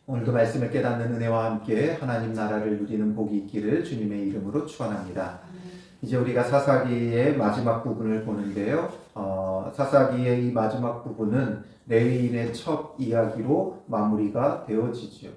오늘도 말씀을 깨닫는 은혜와 함께 하나님 나라를 누리는 복이 있기를 주님의 이름으로 축원합니다. 이제 우리가 사사기의 마지막 부분을 보는데요. 사사기의 이 마지막 부분은 레위인의 첩 이야기로 마무리가 되어지죠.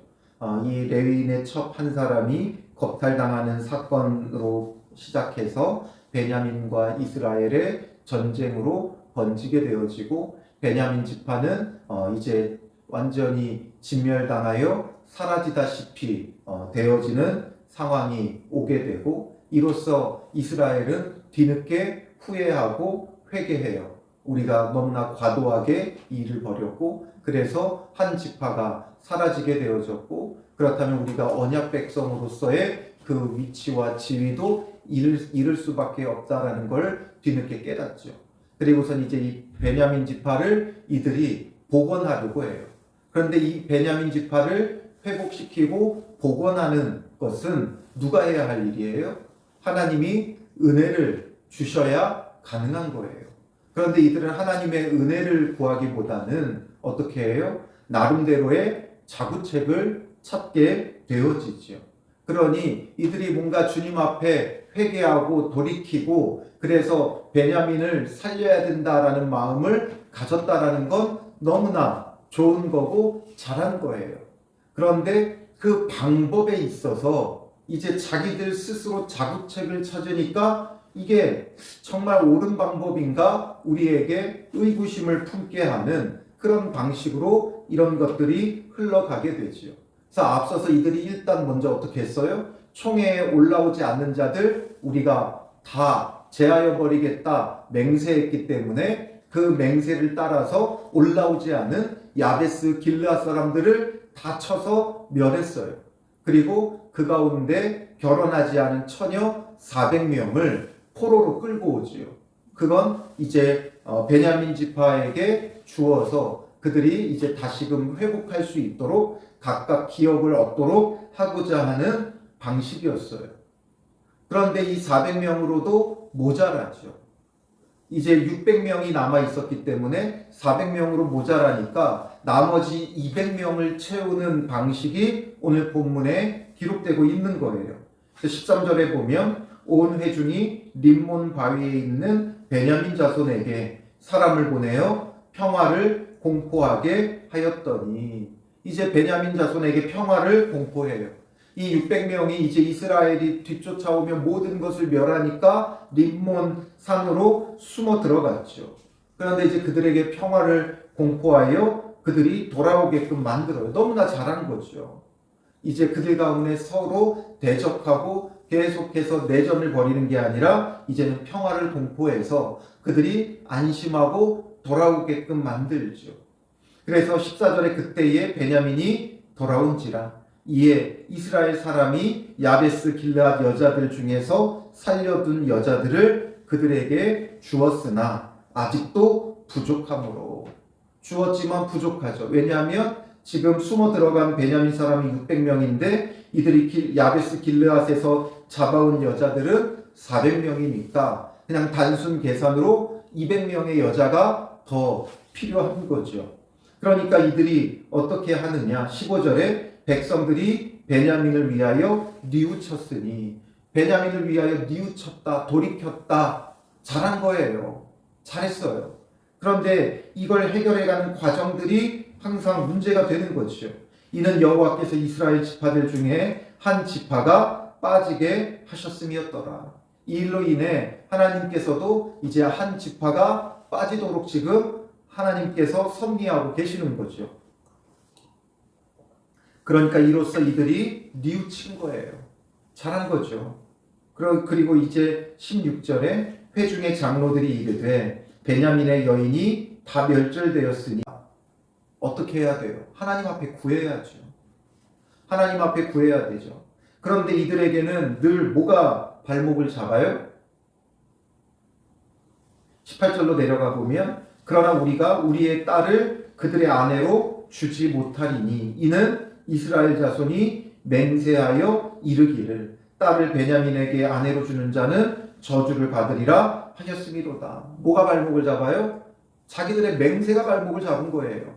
이 레위인의 첩 한 사람이 겁탈당하는 사건으로 시작해서 베냐민과 이스라엘의 전쟁으로 번지게 되어지고, 베냐민 지파는 이제 완전히 진멸당하여 사라지다시피 되어지는 상황이 오게 되고, 이로써 이스라엘은 뒤늦게 후회하고 회개해요. 우리가 너무나 과도하게 이 일을 벌였고, 그래서 한 지파가 사라지게 되어졌고, 그렇다면 우리가 언약 백성으로서의 그 위치와 지위도 잃을 수밖에 없다라는 걸 뒤늦게 깨닫죠. 그리고선 이제 이 베냐민 지파를 이들이 복원하려고 해요. 그런데 이 베냐민 지파를 회복시키고 복원하는 것은 누가 해야 할 일이에요? 하나님이 은혜를 주셔야 가능한 거예요. 그런데 이들은 하나님의 은혜를 구하기보다는 어떻게 해요? 나름대로의 자구책을 찾게 되어지죠. 그러니 이들이 뭔가 주님 앞에 회개하고 돌이키고, 그래서 베냐민을 살려야 된다라는 마음을 가졌다라는 건 너무나 좋은 거고 잘한 거예요. 그런데 그 방법에 있어서 이제 자기들 스스로 자구책을 찾으니까 이게 정말 옳은 방법인가, 우리에게 의구심을 품게 하는 그런 방식으로 이런 것들이 흘러가게 되죠. 그래서 앞서서 이들이 일단 먼저 어떻게 했어요? 총회에 올라오지 않는 자들 우리가 다 제하여 버리겠다 맹세했기 때문에, 그 맹세를 따라서 올라오지 않은 야베스 길르앗 사람들을 다 쳐서 멸했어요. 그리고 그 가운데 결혼하지 않은 처녀 400명을 포로로 끌고 오지요. 그건 이제 베냐민 지파에게 주어서 그들이 이제 다시금 회복할 수 있도록 각각 기업을 얻도록 하고자 하는 방식이었어요. 그런데 이 400명으로도 모자라죠. 이제 600명이 남아 있었기 때문에 400명으로 모자라니까 나머지 200명을 채우는 방식이 오늘 본문에 기록되고 있는 거예요. 13절에 보면 온 회중이 림몬 바위에 있는 베냐민 자손에게 사람을 보내어 평화를 공포하게 하였더니, 이제 베냐민 자손에게 평화를 공포해요. 이 600명이 이제 이스라엘이 뒤쫓아오며 모든 것을 멸하니까 림몬 산으로 숨어 들어갔죠. 그런데 이제 그들에게 평화를 공포하여 그들이 돌아오게끔 만들어요. 너무나 잘한 거죠. 이제 그들 가운데 서로 대적하고 계속해서 내전을 벌이는 게 아니라 이제는 평화를 공포해서 그들이 안심하고 돌아오게끔 만들죠. 그래서 14절에 그때에 베냐민이 돌아온지라, 이에 이스라엘 사람이 야베스 길르앗 여자들 중에서 살려둔 여자들을 그들에게 주었으나 아직도 부족함으로, 주었지만 부족하죠. 왜냐하면 지금 숨어 들어간 베냐민 사람이 600명인데 이들이 야베스 길르앗에서 잡아온 여자들은 400명이니까 그냥 단순 계산으로 200명의 여자가 더 필요한 거죠. 그러니까 이들이 어떻게 하느냐, 15절에 백성들이 베냐민을 위하여 뉘우쳤으니, 베냐민을 위하여 뉘우쳤다, 돌이켰다, 잘한 거예요. 잘했어요. 그런데 이걸 해결해가는 과정들이 항상 문제가 되는 거죠. 이는 여호와께서 이스라엘 지파들 중에 한 지파가 빠지게 하셨음이었더라. 이 일로 인해 하나님께서도 이제 한 지파가 빠지도록 지금 하나님께서 섭리하고 계시는 거죠. 그러니까 이로써 이들이 뉘우친 거예요. 잘한 거죠. 그리고 이제 16절에 회중의 장로들이 이르되 베냐민의 여인이 다 멸절되었으니 어떻게 해야 돼요? 하나님 앞에 구해야죠. 하나님 앞에 구해야 되죠. 그런데 이들에게는 늘 뭐가 발목을 잡아요? 18절로 내려가 보면, 그러나 우리가 우리의 딸을 그들의 아내로 주지 못하리니 이는 이스라엘 자손이 맹세하여 이르기를 딸을 베냐민에게 아내로 주는 자는 저주를 받으리라 하였음이로다. 뭐가 발목을 잡아요? 자기들의 맹세가 발목을 잡은 거예요.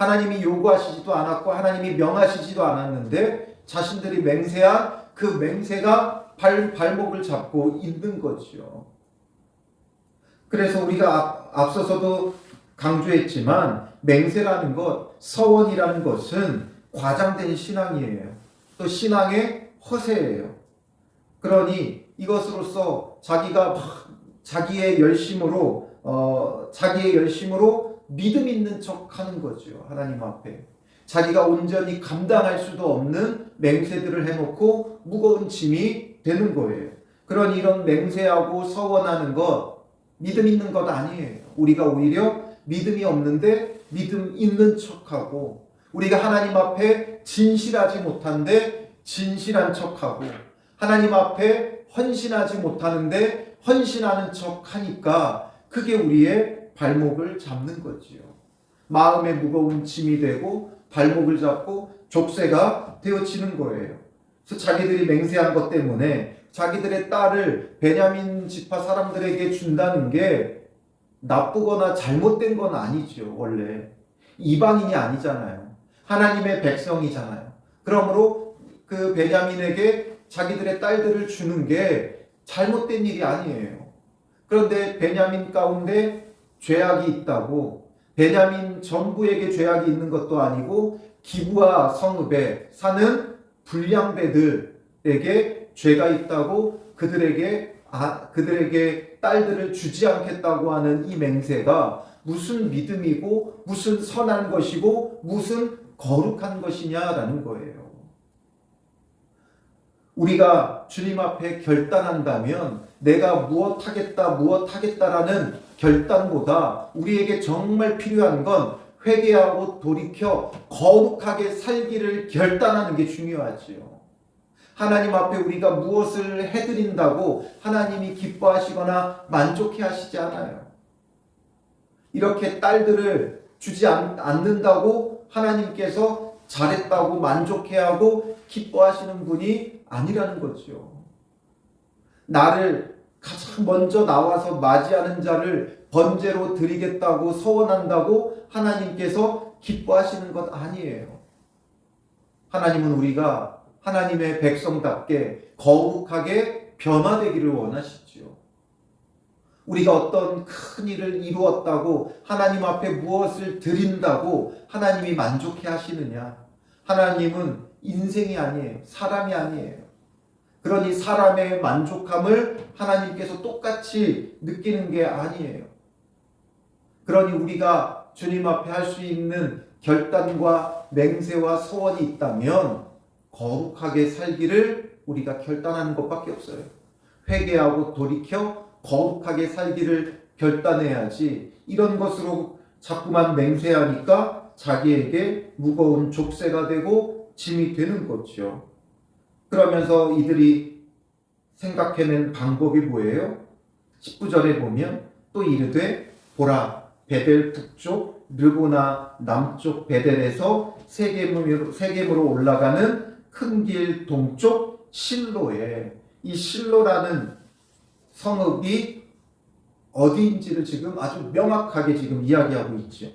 하나님이 요구하시지도 않았고 하나님이 명하시지도 않았는데 자신들이 맹세한 그 맹세가 발목을 잡고 있는 거죠. 그래서 우리가 앞서서도 강조했지만 맹세라는 것, 서원이라는 것은 과장된 신앙이에요. 또 신앙의 허세예요. 그러니 이것으로서 자기가 자기의 열심으로 믿음 있는 척 하는 거죠. 하나님 앞에. 자기가 온전히 감당할 수도 없는 맹세들을 해놓고 무거운 짐이 되는 거예요. 그러니 이런 맹세하고 서원하는 것, 믿음 있는 것 아니에요. 우리가 오히려 믿음이 없는데 믿음 있는 척하고, 우리가 하나님 앞에 진실하지 못한데 진실한 척하고, 하나님 앞에 헌신하지 못하는데 헌신하는 척하니까 그게 우리의 발목을 잡는 거지요. 마음에 무거운 짐이 되고 발목을 잡고 족쇄가 되어지는 거예요. 그래서 자기들이 맹세한 것 때문에 자기들의 딸을 베냐민 지파 사람들에게 준다는 게 나쁘거나 잘못된 건 아니죠. 원래 이방인이 아니잖아요. 하나님의 백성이잖아요. 그러므로 그 베냐민에게 자기들의 딸들을 주는 게 잘못된 일이 아니에요. 그런데 베냐민 가운데 죄악이 있다고, 베냐민 전부에게 죄악이 있는 것도 아니고 기브와 성읍에 사는 불량배들에게 죄가 있다고 그들에게 딸들을 주지 않겠다고 하는 이 맹세가 무슨 믿음이고 무슨 선한 것이고 무슨 거룩한 것이냐라는 거예요. 우리가 주님 앞에 결단한다면 내가 무엇 하겠다라는 결단보다 우리에게 정말 필요한 건 회개하고 돌이켜 거룩하게 살기를 결단하는 게 중요하지요. 하나님 앞에 우리가 무엇을 해드린다고 하나님이 기뻐하시거나 만족해 하시지 않아요. 이렇게 딸들을 주지 않는다고 하나님께서 잘했다고 만족해하고 기뻐하시는 분이 아니라는 거죠. 나를 가장 먼저 나와서 맞이하는 자를 번제로 드리겠다고 서원한다고 하나님께서 기뻐하시는 것 아니에요. 하나님은 우리가 하나님의 백성답게 거룩하게 변화되기를 원하시지요. 우리가 어떤 큰 일을 이루었다고 하나님 앞에 무엇을 드린다고 하나님이 만족해 하시느냐? 하나님은 인생이 아니에요. 사람이 아니에요. 그러니 사람의 만족함을 하나님께서 똑같이 느끼는 게 아니에요. 그러니 우리가 주님 앞에 할 수 있는 결단과 맹세와 소원이 있다면 거룩하게 살기를 우리가 결단하는 것밖에 없어요. 회개하고 돌이켜 거룩하게 살기를 결단해야지, 이런 것으로 자꾸만 맹세하니까 자기에게 무거운 족쇄가 되고 짐이 되는 거죠. 그러면서 이들이 생각해낸 방법이 뭐예요? 19절에 보면 또 이르되 보라, 베델 북쪽 르보나 남쪽 베델에서 세겜으로 올라가는 큰 길 동쪽 실로에, 이 실로라는 성읍이 어디인지를 지금 아주 명확하게 지금 이야기하고 있죠.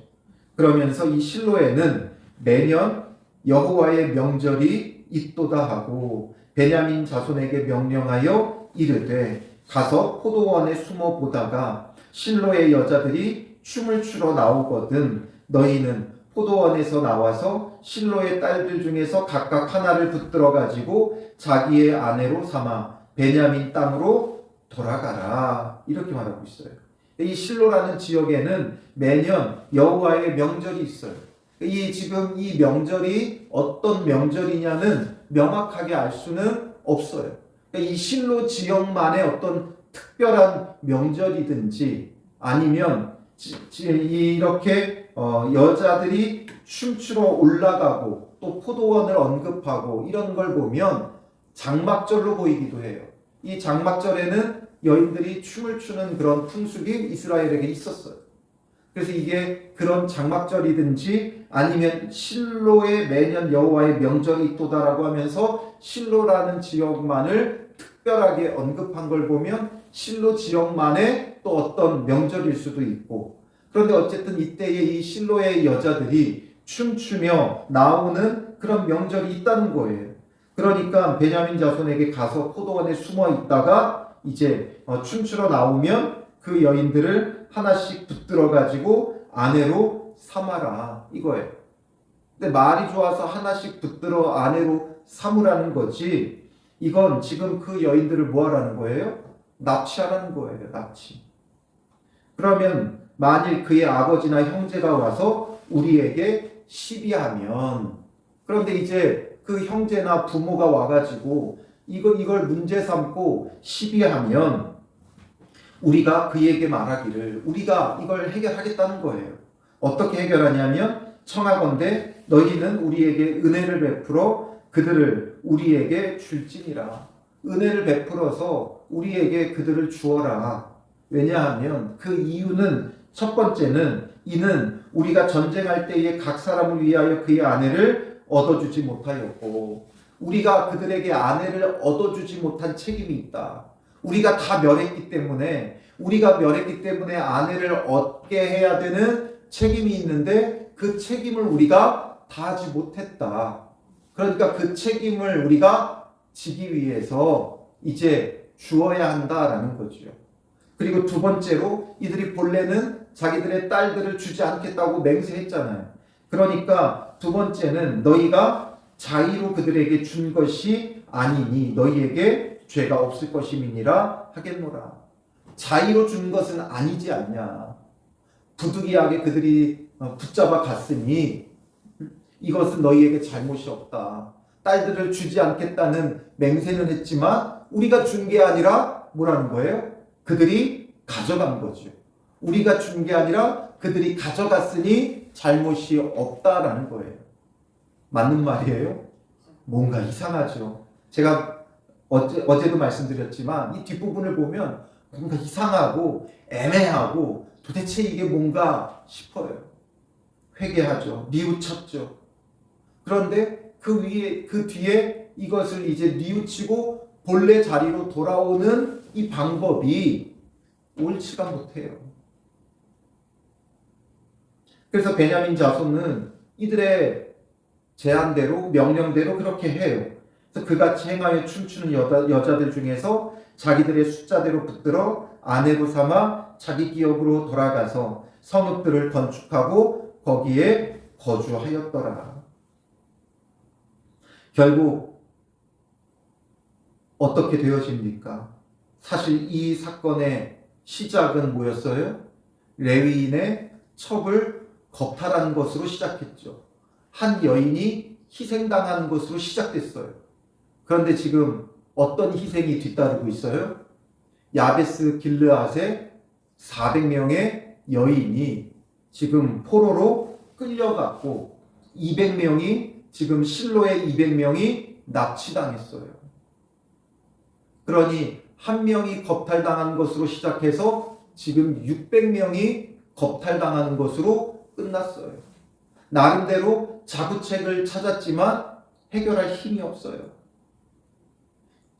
그러면서 이 실로에는 매년 여호와의 명절이 있도다 하고 베냐민 자손에게 명령하여 이르되 가서 포도원에 숨어 보다가 실로의 여자들이 춤을 추러 나오거든 너희는 포도원에서 나와서 실로의 딸들 중에서 각각 하나를 붙들어 가지고 자기의 아내로 삼아 베냐민 땅으로 돌아가라, 이렇게 말하고 있어요. 이 실로라는 지역에는 매년 여호와의 명절이 있어요. 지금 이 명절이 어떤 명절이냐는 명확하게 알 수는 없어요. 이 실로 지역만의 어떤 특별한 명절이든지 아니면 이렇게 여자들이 춤추러 올라가고 또 포도원을 언급하고 이런 걸 보면 장막절로 보이기도 해요. 이 장막절에는 여인들이 춤을 추는 그런 풍습이 이스라엘에게 있었어요. 그래서 이게 그런 장막절이든지 아니면 실로에 매년 여호와의 명절이 있도다라고 하면서 실로라는 지역만을 특별하게 언급한 걸 보면 실로 지역만의 또 어떤 명절일 수도 있고, 그런데 어쨌든 이때의 이 실로의 여자들이 춤추며 나오는 그런 명절이 있다는 거예요. 그러니까 베냐민 자손에게 가서 포도원에 숨어 있다가 이제 춤추러 나오면 그 여인들을 하나씩 붙들어 가지고 아내로 삼아라 이거예요. 근데 말이 좋아서 하나씩 붙들어 아내로 삼으라는 거지, 이건 지금 그 여인들을 뭐 하라는 거예요? 납치하라는 거예요. 납치. 그러면 만일 그의 아버지나 형제가 와서 우리에게 시비하면, 그런데 이제 그 형제나 부모가 와가지고 이걸 문제 삼고 시비하면 우리가 그에게 말하기를 우리가 이걸 해결하겠다는 거예요. 어떻게 해결하냐면 청하건대 너희는 우리에게 은혜를 베풀어 그들을 우리에게 줄지니라. 은혜를 베풀어서 우리에게 그들을 주어라. 왜냐하면 그 이유는, 첫 번째는 이는 우리가 전쟁할 때에 각 사람을 위하여 그의 아내를 얻어주지 못하였고 우리가 그들에게 아내를 얻어주지 못한 책임이 있다. 우리가 다 멸했기 때문에 아내를 얻게 해야 되는 책임이 있는데 그 책임을 우리가 다하지 못했다. 그러니까 그 책임을 우리가 지기 위해서 이제 주어야 한다라는 거죠. 그리고 두 번째로 이들이 본래는 자기들의 딸들을 주지 않겠다고 맹세했잖아요. 그러니까 두 번째는 너희가 자의로 그들에게 준 것이 아니니 너희에게 죄가 없을 것임이니라 하겠노라. 자의로 준 것은 아니지 않냐. 부득이하게 그들이 붙잡아 갔으니 이것은 너희에게 잘못이 없다. 딸들을 주지 않겠다는 맹세는 했지만 우리가 준 게 아니라 뭐라는 거예요? 그들이 가져간 거죠. 우리가 준 게 아니라 그들이 가져갔으니 잘못이 없다라는 거예요. 맞는 말이에요? 뭔가 이상하죠. 제가 어제도 말씀드렸지만 이 뒷부분을 보면 뭔가 이상하고 애매하고 도대체 이게 뭔가 싶어요. 회개하죠. 뉘우쳤죠. 그런데 그 뒤에 이것을 이제 뉘우치고 본래 자리로 돌아오는 이 방법이 옳지가 못해요. 그래서 베냐민 자손은 이들의 제안대로, 명령대로 그렇게 해요. 그래서 그같이 행하여 춤추는 여자들 중에서 자기들의 숫자대로 붙들어 아내로 삼아 자기 기업으로 돌아가서 성읍들을 건축하고 거기에 거주하였더라. 결국 어떻게 되어집니까? 사실 이 사건의 시작은 뭐였어요? 레위인의 첩을 겁탈한 것으로 시작했죠. 한 여인이 희생당한 것으로 시작됐어요. 그런데 지금 어떤 희생이 뒤따르고 있어요? 야베스 길르앗의 400명의 여인이 지금 포로로 끌려갔고 200명이 지금 실로의 200명이 납치당했어요. 그러니 한 명이 겁탈당한 것으로 시작해서 지금 600명이 겁탈당하는 것으로 끝났어요. 나름대로 자구책을 찾았지만 해결할 힘이 없어요.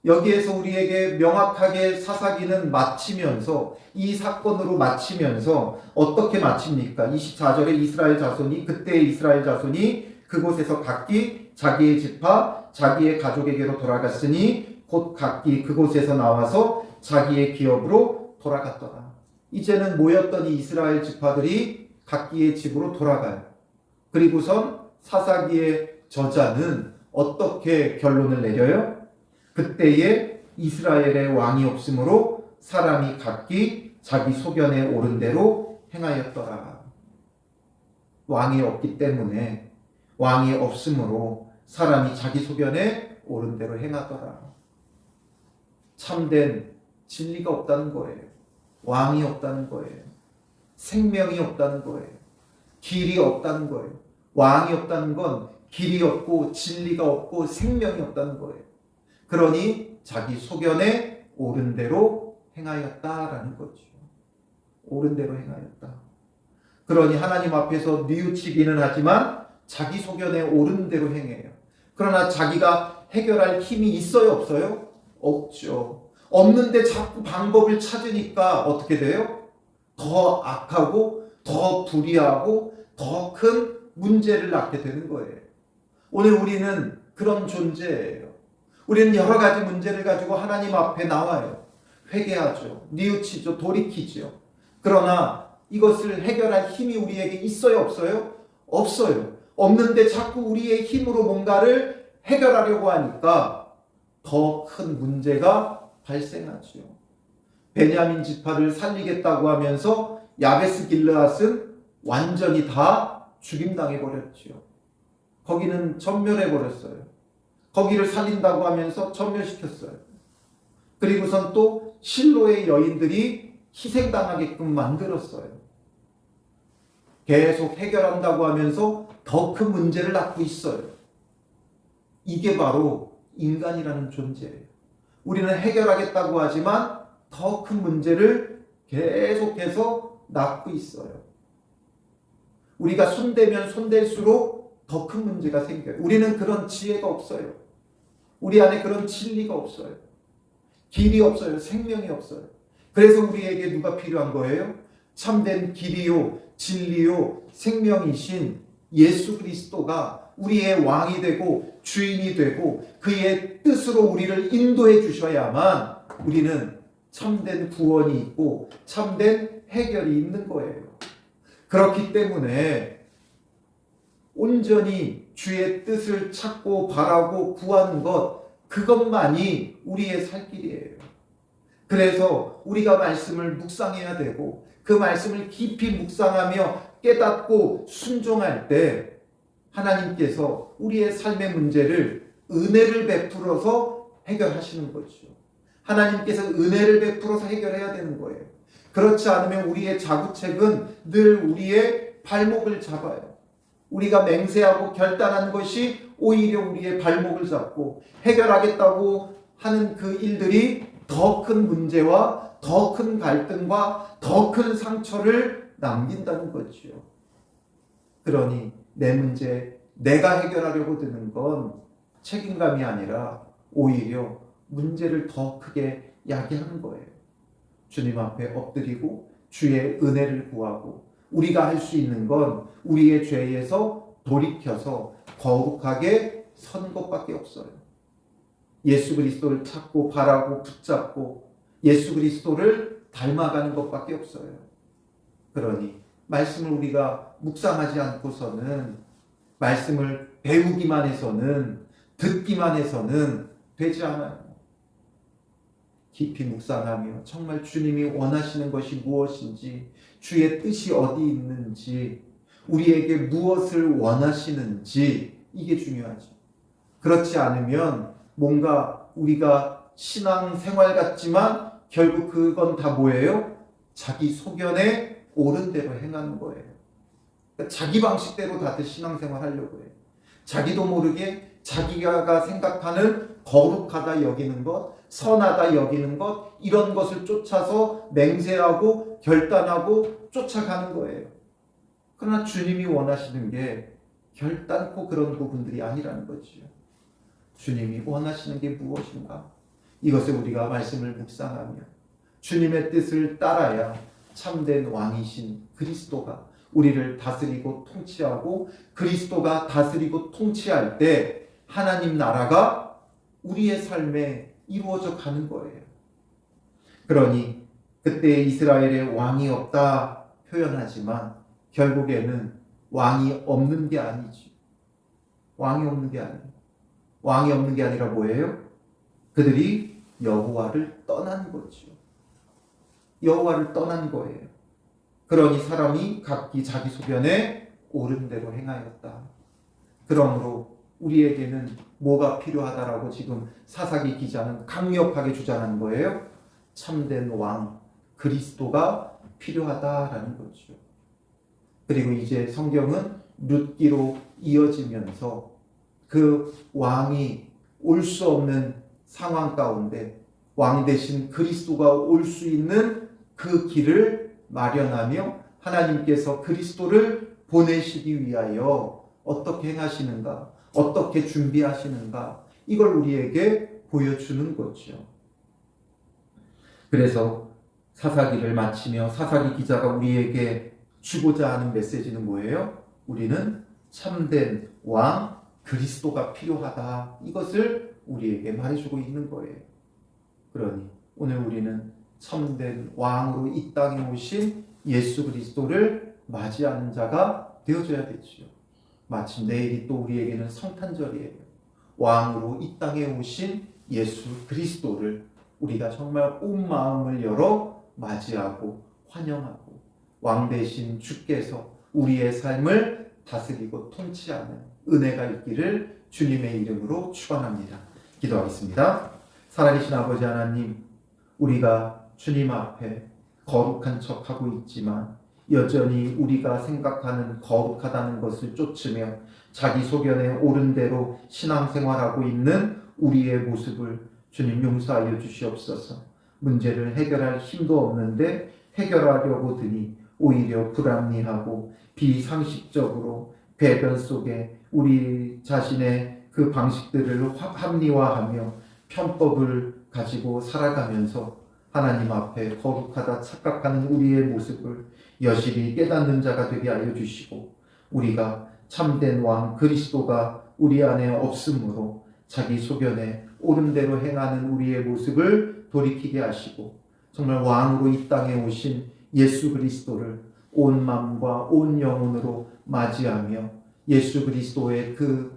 여기에서 우리에게 명확하게 사사기는 마치면서, 이 사건으로 마치면서 어떻게 마칩니까? 24절에 그때의 이스라엘 자손이 그곳에서 각기 자기의 지파 자기의 가족에게로 돌아갔으니 곧 각기 그곳에서 나와서 자기의 기업으로 돌아갔더라. 이제는 모였던 이 이스라엘 지파들이 각기의 집으로 돌아가요. 그리고선 사사기의 저자는 어떻게 결론을 내려요? 그때에 이스라엘의 왕이 없으므로 사람이 각기 자기 소견에 오른 대로 행하였더라. 왕이 없기 때문에, 왕이 없으므로 사람이 자기 소견에 오른 대로 행하더라. 참된 진리가 없다는 거예요. 왕이 없다는 거예요. 생명이 없다는 거예요. 길이 없다는 거예요. 왕이 없다는 건 길이 없고 진리가 없고 생명이 없다는 거예요. 그러니 자기 소견에 옳은 대로 행하였다라는 거죠. 옳은 대로 행하였다. 그러니 하나님 앞에서 뉘우치기는 하지만 자기 소견에 옳은 대로 행해요. 그러나 자기가 해결할 힘이 있어요, 없어요? 없죠. 없는데 자꾸 방법을 찾으니까 어떻게 돼요? 더 악하고 더 불의하고 더 큰 문제를 낳게 되는 거예요. 오늘 우리는 그런 존재예요. 우리는 여러 가지 문제를 가지고 하나님 앞에 나와요. 회개하죠. 뉘우치죠. 돌이키죠. 그러나 이것을 해결할 힘이 우리에게 있어요? 없어요? 없어요. 없는데 자꾸 우리의 힘으로 뭔가를 해결하려고 하니까 더 큰 문제가 발생하죠. 베냐민 지파를 살리겠다고 하면서 야베스 길르앗은 완전히 다 죽임당해 버렸죠. 거기는 전멸해 버렸어요. 거기를 살린다고 하면서 전멸시켰어요. 그리고선 또 실로의 여인들이 희생당하게끔 만들었어요. 계속 해결한다고 하면서 더 큰 문제를 낳고 있어요. 이게 바로 인간이라는 존재예요. 우리는 해결하겠다고 하지만 더 큰 문제를 계속해서 낳고 있어요. 우리가 손대면 손댈수록 더 큰 문제가 생겨요. 우리는 그런 지혜가 없어요. 우리 안에 그런 진리가 없어요. 길이 없어요. 생명이 없어요. 그래서 우리에게 누가 필요한 거예요? 참된 길이요, 진리요, 생명이신 예수 그리스도가 우리의 왕이 되고 주인이 되고 그의 뜻으로 우리를 인도해 주셔야만 우리는 참된 구원이 있고 참된 해결이 있는 거예요. 그렇기 때문에 온전히 주의 뜻을 찾고 바라고 구하는 것, 그것만이 우리의 살 길이에요. 그래서 우리가 말씀을 묵상해야 되고 그 말씀을 깊이 묵상하며 깨닫고 순종할 때 하나님께서 우리의 삶의 문제를 은혜를 베풀어서 해결하시는 거죠. 하나님께서 은혜를 베풀어서 해결해야 되는 거예요. 그렇지 않으면 우리의 자구책은 늘 우리의 발목을 잡아요. 우리가 맹세하고 결단한 것이 오히려 우리의 발목을 잡고 해결하겠다고 하는 그 일들이 더 큰 문제와 더 큰 갈등과 더 큰 상처를 남긴다는 거죠. 그러니 내 문제, 내가 해결하려고 드는 건 책임감이 아니라 오히려 문제를 더 크게 야기하는 거예요. 주님 앞에 엎드리고 주의 은혜를 구하고 우리가 할 수 있는 건 우리의 죄에서 돌이켜서 거룩하게 서는 것밖에 없어요. 예수 그리스도를 찾고 바라고 붙잡고 예수 그리스도를 닮아가는 것밖에 없어요. 그러니 말씀을 우리가 묵상하지 않고서는, 말씀을 배우기만 해서는, 듣기만 해서는 되지 않아요. 깊이 묵상하며 정말 주님이 원하시는 것이 무엇인지, 주의 뜻이 어디 있는지, 우리에게 무엇을 원하시는지, 이게 중요하죠. 그렇지 않으면 뭔가 우리가 신앙생활 같지만 결국 그건 다 뭐예요? 자기 소견에 옳은 대로 행하는 거예요. 그러니까 자기 방식대로 다들 신앙생활 하려고 해요. 자기도 모르게 자기가 생각하는 거룩하다 여기는 것, 선하다 여기는 것, 이런 것을 쫓아서 맹세하고 결단하고 쫓아가는 거예요. 그러나 주님이 원하시는 게 결단코 그런 부분들이 아니라는 거죠. 주님이 원하시는 게 무엇인가? 이것을 우리가 말씀을 묵상하며 주님의 뜻을 따라야 참된 왕이신 그리스도가 우리를 다스리고 통치하고, 그리스도가 다스리고 통치할 때 하나님 나라가 우리의 삶에 이루어져 가는 거예요. 그러니 그때 이스라엘에 왕이 없다 표현하지만 결국에는 왕이 없는 게 아니지. 왕이 없는 게 아니에요. 왕이 없는 게 아니라 뭐예요? 그들이 여호와를 떠난 거죠. 여호와를 떠난 거예요. 그러니 사람이 각기 자기 소견에 옳은 대로 행하였다. 그러므로 우리에게는 뭐가 필요하다라고 지금 사사기 기자는 강력하게 주장하는 거예요? 참된 왕 그리스도가 필요하다라는 거죠. 그리고 이제 성경은 룻기로 이어지면서 그 왕이 올 수 없는 상황 가운데 왕 대신 그리스도가 올 수 있는 그 길을 마련하며 하나님께서 그리스도를 보내시기 위하여 어떻게 행하시는가, 어떻게 준비하시는가, 이걸 우리에게 보여주는 거죠. 그래서 사사기를 마치며 사사기 기자가 우리에게 주고자 하는 메시지는 뭐예요? 우리는 참된 왕 그리스도가 필요하다. 이것을 우리에게 말해주고 있는 거예요. 그러니 오늘 우리는 참된 왕으로 이 땅에 오신 예수 그리스도를 맞이하는 자가 되어줘야 되지요. 마침 내일이 또 우리에게는 성탄절이에요. 왕으로 이 땅에 오신 예수 그리스도를 우리가 정말 온 마음을 열어 맞이하고 환영하고 왕 대신 주께서 우리의 삶을 다스리고 통치하는 은혜가 있기를 주님의 이름으로 축원합니다. 기도하겠습니다. 살아계신 아버지 하나님, 우리가 주님 앞에 거룩한 척하고 있지만 여전히 우리가 생각하는 거룩하다는 것을 쫓으며 자기 소견에 옳은 대로 신앙생활하고 있는 우리의 모습을 주님 용서하여 주시옵소서. 문제를 해결할 힘도 없는데 해결하려고 드니 오히려 불합리하고 비상식적으로 배변 속에 우리 자신의 그 방식들을 합리화하며 편법을 가지고 살아가면서 하나님 앞에 거룩하다 착각하는 우리의 모습을 여실히 깨닫는 자가 되게 하여 주시고, 우리가 참된 왕 그리스도가 우리 안에 없으므로 자기 소견에 옳은 대로 행하는 우리의 모습을 돌이키게 하시고, 정말 왕으로 이 땅에 오신 예수 그리스도를 온 마음과 온 영혼으로 맞이하며 예수 그리스도를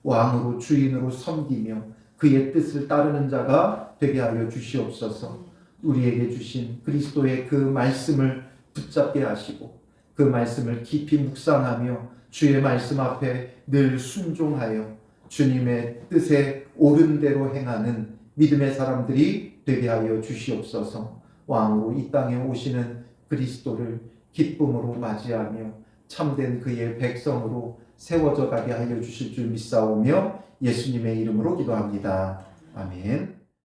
왕으로 주인으로 섬기며 그의 뜻을 따르는 자가 되게 하여 주시옵소서. 우리에게 주신 그리스도의 그 말씀을 붙잡게 하시고 그 말씀을 깊이 묵상하며 주의 말씀 앞에 늘 순종하여 주님의 뜻에 옳은 대로 행하는 믿음의 사람들이 되게 하여 주시옵소서. 왕으로 이 땅에 오시는 그리스도를 기쁨으로 맞이하며 참된 그의 백성으로 세워져 가게 하여 주실 줄 믿사오며 예수님의 이름으로 기도합니다. 아멘.